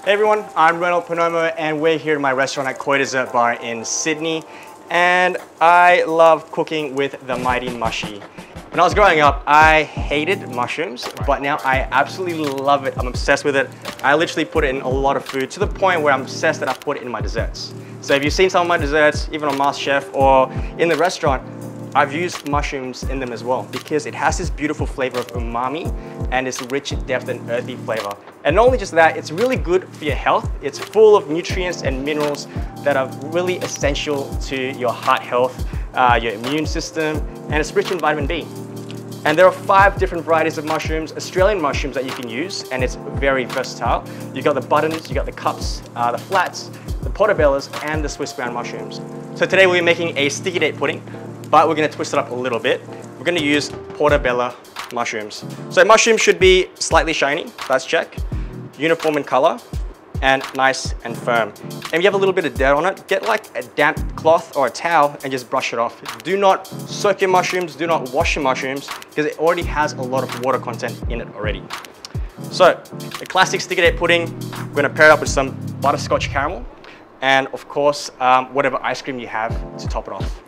Hey everyone, I'm Reynold Poernomo and we're here at my restaurant at Koi Dessert Bar in Sydney. And I love cooking with the mighty Mushie. When I was growing up, I hated mushrooms, but now I absolutely love it. I'm obsessed with it. I literally put it in a lot of food to the point where I'm obsessed that I put it in my desserts. So if you've seen some of my desserts, even on MasterChef or in the restaurant, I've used mushrooms in them as well because it has this beautiful flavor of umami and this rich depth and earthy flavor. And not only just that, it's really good for your health. It's full of nutrients and minerals that are really essential to your heart health, your immune system, and it's rich in vitamin B. And there are 5 different varieties of mushrooms, Australian mushrooms that you can use, and it's very versatile. You've got the buttons, you've got the cups, the flats, the portabellas, and the Swiss brown mushrooms. So today we're making a sticky date pudding, but we're going to twist it up a little bit. We're going to use Portabella mushrooms. So mushrooms should be slightly shiny, that's check, uniform in color, and nice and firm. And if you have a little bit of dirt on it, get like a damp cloth or a towel and just brush it off. Do not soak your mushrooms, do not wash your mushrooms, because it already has a lot of water content in it already. So, the classic sticky date pudding, we're going to pair it up with some butterscotch caramel, and of course, whatever ice cream you have to top it off.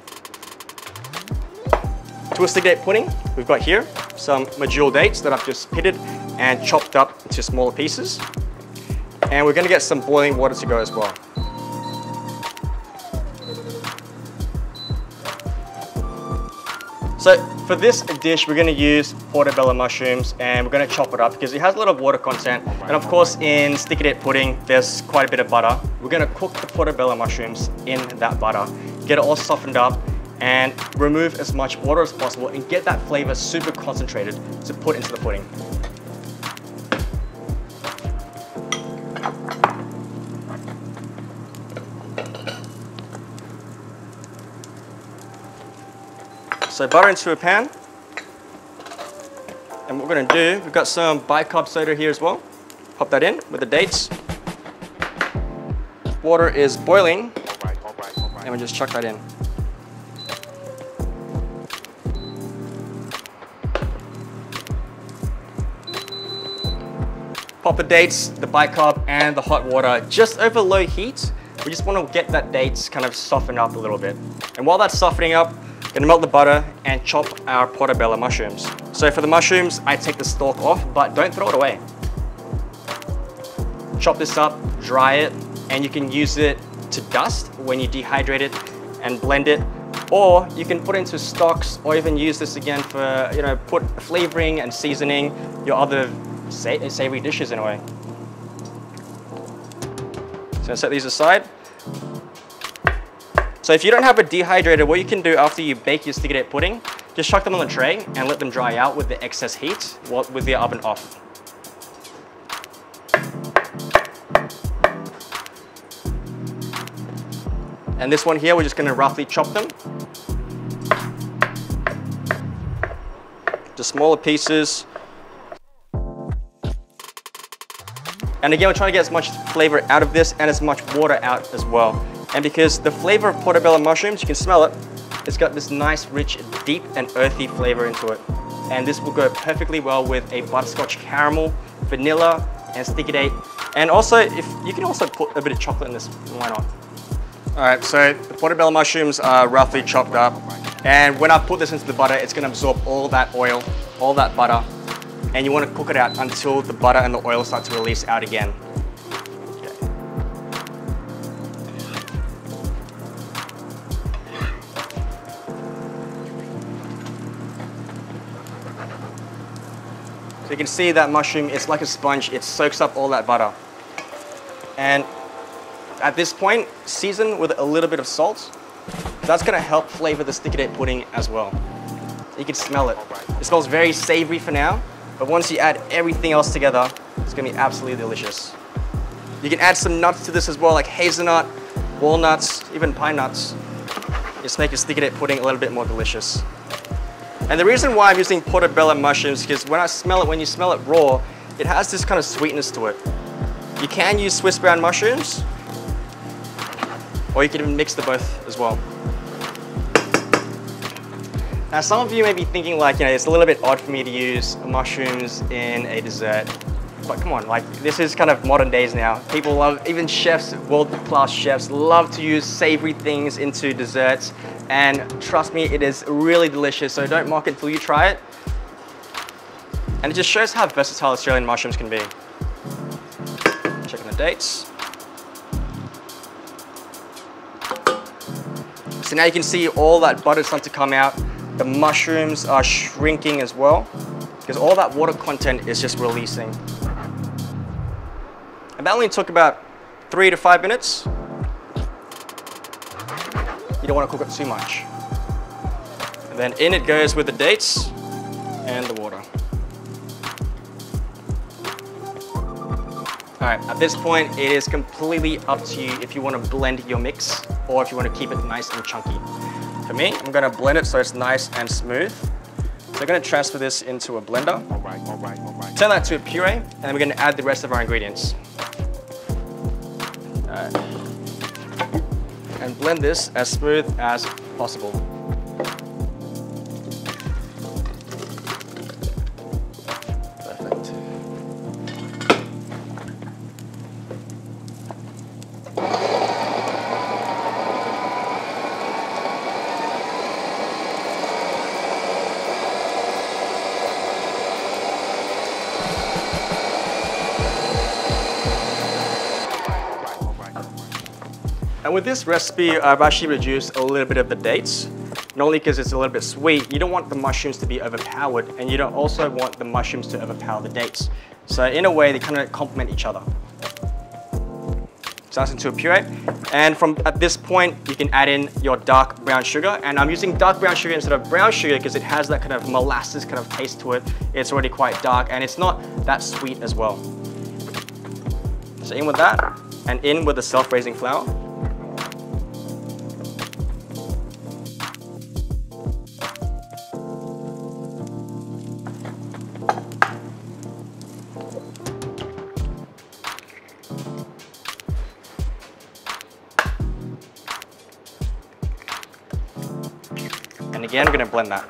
To a sticky date pudding, we've got here some medjool dates that I've just pitted and chopped up into smaller pieces. And we're going to get some boiling water to go as well. So for this dish, we're going to use portabella mushrooms and we're going to chop it up because it has a lot of water content. And of course, in sticky date pudding, there's quite a bit of butter. We're going to cook the portabella mushrooms in that butter, get it all softened up, and remove as much water as possible and get that flavor super concentrated to put into the pudding. So butter into a pan, and what we're going to do, we've got some bicarb soda here as well. Pop that in with the dates. Water is boiling, and we just chuck that in. Pop the dates, the bicarb, and the hot water just over low heat. We just want to get that dates kind of soften up a little bit. And while that's softening up, I'm going to melt the butter and chop our portabella mushrooms. So for the mushrooms, I take the stalk off, but don't throw it away. Chop this up, dry it, and you can use it to dust when you dehydrate it and blend it. Or you can put it into stocks, or even use this again for, put flavoring and seasoning your other savory dishes in a way. So set these aside. So if you don't have a dehydrator, what you can do after you bake your sticky date pudding, just chuck them on the tray and let them dry out with the excess heat with the oven off. And this one here, we're just going to roughly chop them. Just smaller pieces. And again, we're trying to get as much flavor out of this and as much water out as well. And because the flavor of portabella mushrooms, you can smell it, it's got this nice, rich, deep and earthy flavor into it. And this will go perfectly well with a butterscotch caramel, vanilla, and sticky date. And also, if you can also put a bit of chocolate in this, why not? All right, so the portabella mushrooms are roughly chopped up. And when I put this into the butter, it's gonna absorb all that oil, all that butter. And you want to cook it out until the butter and the oil start to release out again. So you can see that mushroom, it's like a sponge, it soaks up all that butter. And at this point, season with a little bit of salt. That's going to help flavor the sticky date pudding as well. You can smell it. It smells very savory for now, but once you add everything else together, it's going to be absolutely delicious. You can add some nuts to this as well, like hazelnut, walnuts, even pine nuts. Just make your sticky date pudding a little bit more delicious. And the reason why I'm using portabella mushrooms is because when you smell it raw, it has this kind of sweetness to it. You can use Swiss brown mushrooms, or you can even mix the both as well. Now some of you may be thinking like, it's a little bit odd for me to use mushrooms in a dessert. but come on, like this is kind of modern days now. People love, even chefs, world-class chefs, love to use savory things into desserts. And trust me, it is really delicious. So don't mock it until you try it. And it just shows how versatile Australian mushrooms can be. Checking the dates. So now you can see all that butter starting to come out. The mushrooms are shrinking as well, because all that water content is just releasing. And that only took about 3 to 5 minutes. You don't want to cook it too much. And then in it goes with the dates and the water. All right, at this point, it is completely up to you if you want to blend your mix or if you want to keep it nice and chunky. For me, I'm going to blend it so it's nice and smooth. So I'm going to transfer this into a blender. All right. Turn that to a puree, and then we're going to add the rest of our ingredients. All right. And blend this as smooth as possible. Perfect. And with this recipe, I've actually reduced a little bit of the dates, not only because it's a little bit sweet. You don't want the mushrooms to be overpowered, and you don't also want the mushrooms to overpower the dates. So in a way, they kind of complement each other. So that's into a puree. And at this point, you can add in your dark brown sugar. And I'm using dark brown sugar instead of brown sugar because it has that kind of molasses kind of taste to it. It's already quite dark, and it's not that sweet as well. So in with that, and in with the self-raising flour. And again, I'm going to blend that.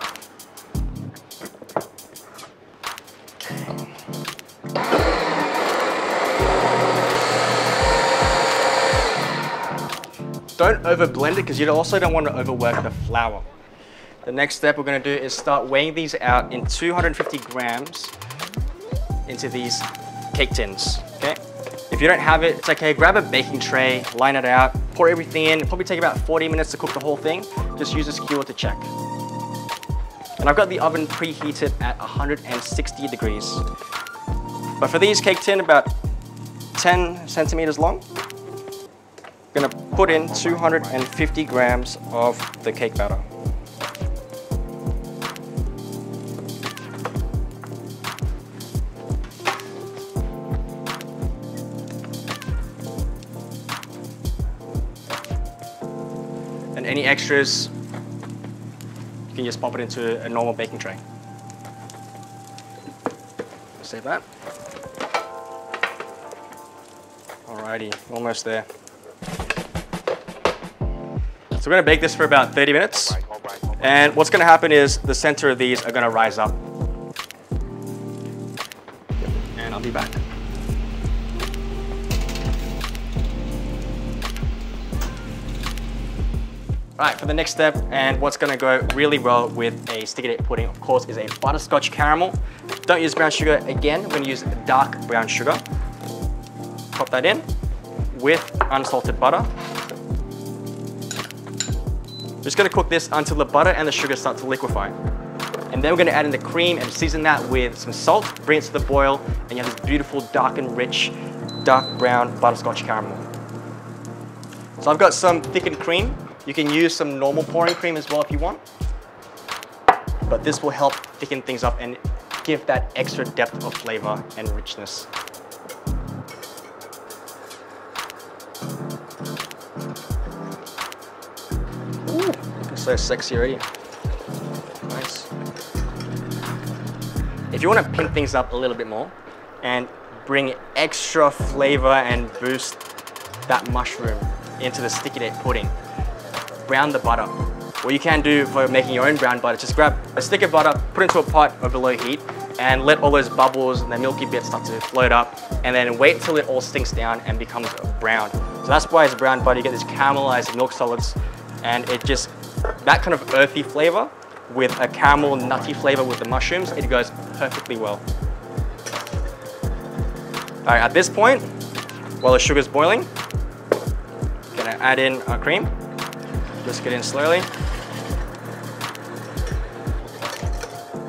Don't over blend it because you also don't want to overwork the flour. The next step we're going to do is start weighing these out in 250 grams into these cake tins. Okay? If you don't have it, it's okay. Grab a baking tray, line it out, pour everything in. It'll probably take about 40 minutes to cook the whole thing. Just use a skewer to check. And I've got the oven preheated at 160 degrees. But for these cake tin, about 10 centimeters long, I'm gonna put in 250 grams of the cake batter. And any extras, you can just pop it into a normal baking tray. Save that. Alrighty, almost there. So we're gonna bake this for about 30 minutes. And what's gonna happen is the center of these are gonna rise up. And I'll be back. All right, for the next step, and what's gonna go really well with a sticky date pudding, of course, is a butterscotch caramel. Don't use brown sugar again, we're gonna use dark brown sugar. Pop that in with unsalted butter. Just gonna cook this until the butter and the sugar start to liquefy. And then we're gonna add in the cream and season that with some salt, bring it to the boil, and you have this beautiful, dark and rich, dark brown butterscotch caramel. So I've got some thickened cream. You can use some normal pouring cream as well if you want. But this will help thicken things up and give that extra depth of flavor and richness. Ooh, looking so sexy already. Nice. If you want to pimp things up a little bit more and bring extra flavor and boost that mushroom into the sticky date pudding, brown the butter. What you can do for making your own brown butter, just grab a stick of butter, put it into a pot over low heat, and let all those bubbles and the milky bits start to float up, and then wait until it all sinks down and becomes brown. So that's why it's brown butter. You get this caramelized milk solids, and it just, that kind of earthy flavor with a caramel nutty flavor with the mushrooms, it goes perfectly well. All right, at this point, while the sugar's boiling, gonna add in our cream. Whisk it in slowly.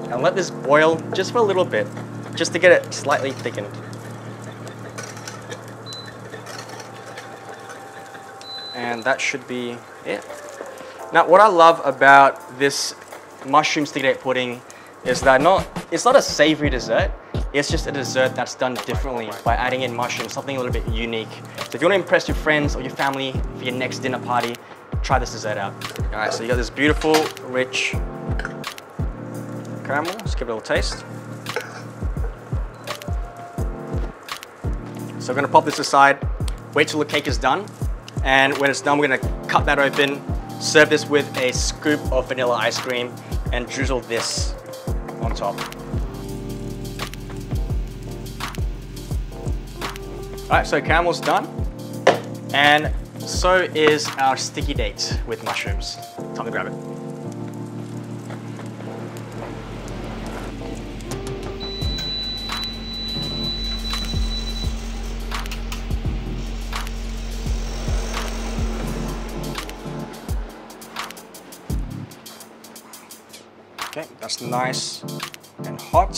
And let this boil just for a little bit, just to get it slightly thickened. And that should be it. Now, what I love about this mushroom sticky date pudding is that it's not a savory dessert, it's just a dessert that's done differently by adding in mushrooms, something a little bit unique. So if you want to impress your friends or your family for your next dinner party, try this dessert out. All right, so you got this beautiful, rich caramel. Let's give it a little taste. So we're gonna pop this aside, wait till the cake is done, and when it's done, we're gonna cut that open, serve this with a scoop of vanilla ice cream, and drizzle this on top. All right, so caramel's done, and so is our sticky date with mushrooms. Time to grab it. Okay, that's nice and hot.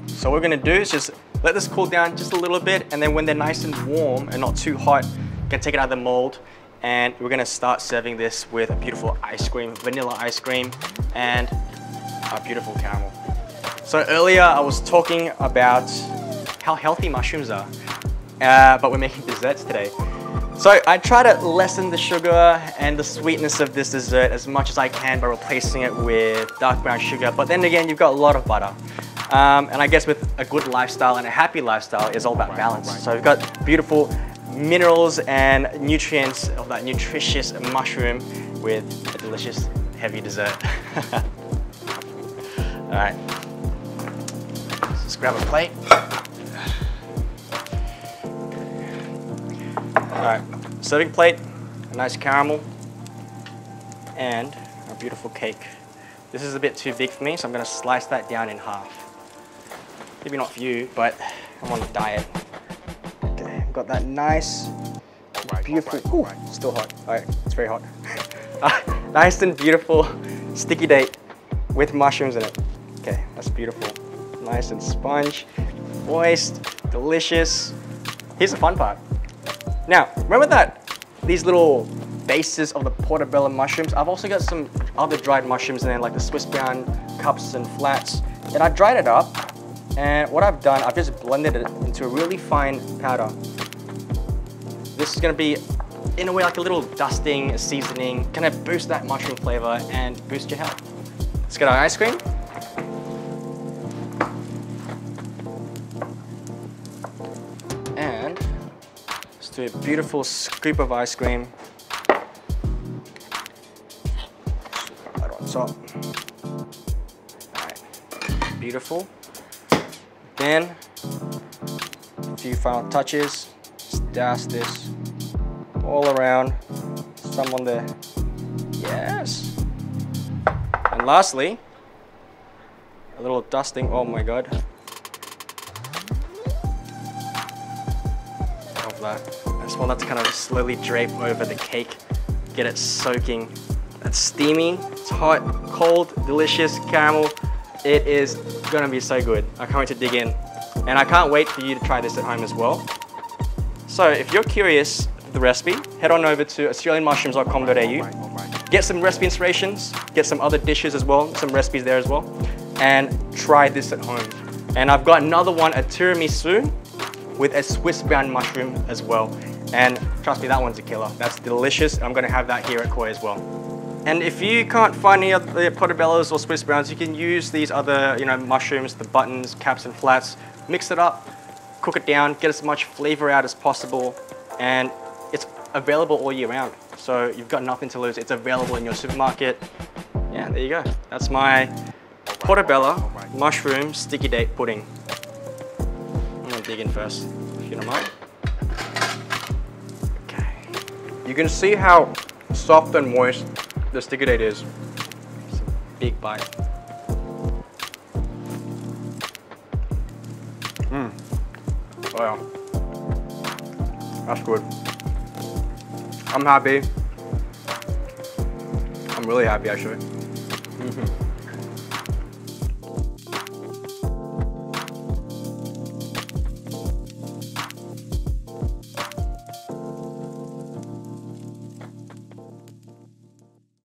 So what we're gonna do is just let this cool down just a little bit, and then when they're nice and warm and not too hot, you can take it out of the mold, and we're gonna start serving this with a beautiful ice cream, vanilla ice cream, and our beautiful caramel. So earlier I was talking about how healthy mushrooms are, but we're making desserts today. So I try to lessen the sugar and the sweetness of this dessert as much as I can by replacing it with dark brown sugar, but then again, you've got a lot of butter. And I guess with a good lifestyle and a happy lifestyle, it's all about balance. So we've got beautiful minerals and nutrients of that nutritious mushroom with a delicious heavy dessert. All right, let's grab a plate. All right, serving plate, a nice caramel, and a beautiful cake. This is a bit too big for me, so I'm gonna slice that down in half. Maybe not for you, but I'm on a diet. Okay, I've got that nice, beautiful, ooh, still hot. All right, it's very hot. Nice and beautiful sticky date with mushrooms in it. Okay, that's beautiful. Nice and sponge, moist, delicious. Here's the fun part. Now, remember that these little bases of the Portabella mushrooms? I've also got some other dried mushrooms in there, like the Swiss brown cups and flats. And I dried it up, and what I've done, I've just blended it into a really fine powder. This is gonna be, in a way, like a little dusting, a seasoning, kind of boost that mushroom flavor and boost your health. Let's get our ice cream. And let's do a beautiful scoop of ice cream. Right on top. All right, beautiful. Then, a few final touches. Just douse this all around, some on there. Yes. And lastly, a little dusting, oh my God, of that. I just want that to kind of slowly drape over the cake, get it soaking. It's steamy, it's hot, cold, delicious caramel. It is gonna be so good. I can't wait to dig in. And I can't wait for you to try this at home as well. So if you're curious of the recipe, head on over to australianmushrooms.com.au. Get some recipe inspirations, get some other dishes as well, some recipes there as well, and try this at home. And I've got another one, a tiramisu with a Swiss brown mushroom as well. And trust me, that one's a killer. That's delicious. I'm gonna have that here at Koi as well. And if you can't find any of the Portabellas or Swiss browns, you can use these other, mushrooms, the buttons, caps and flats, mix it up, cook it down, get as much flavor out as possible, and it's available all year round. So you've got nothing to lose. It's available in your supermarket. Yeah, there you go. That's my Portabella mushroom sticky date pudding. I'm gonna dig in first, if you don't mind. Okay. You can see how soft and moist the sticky date is. It's a big bite. Wow. That's good. I'm happy. I'm really happy actually.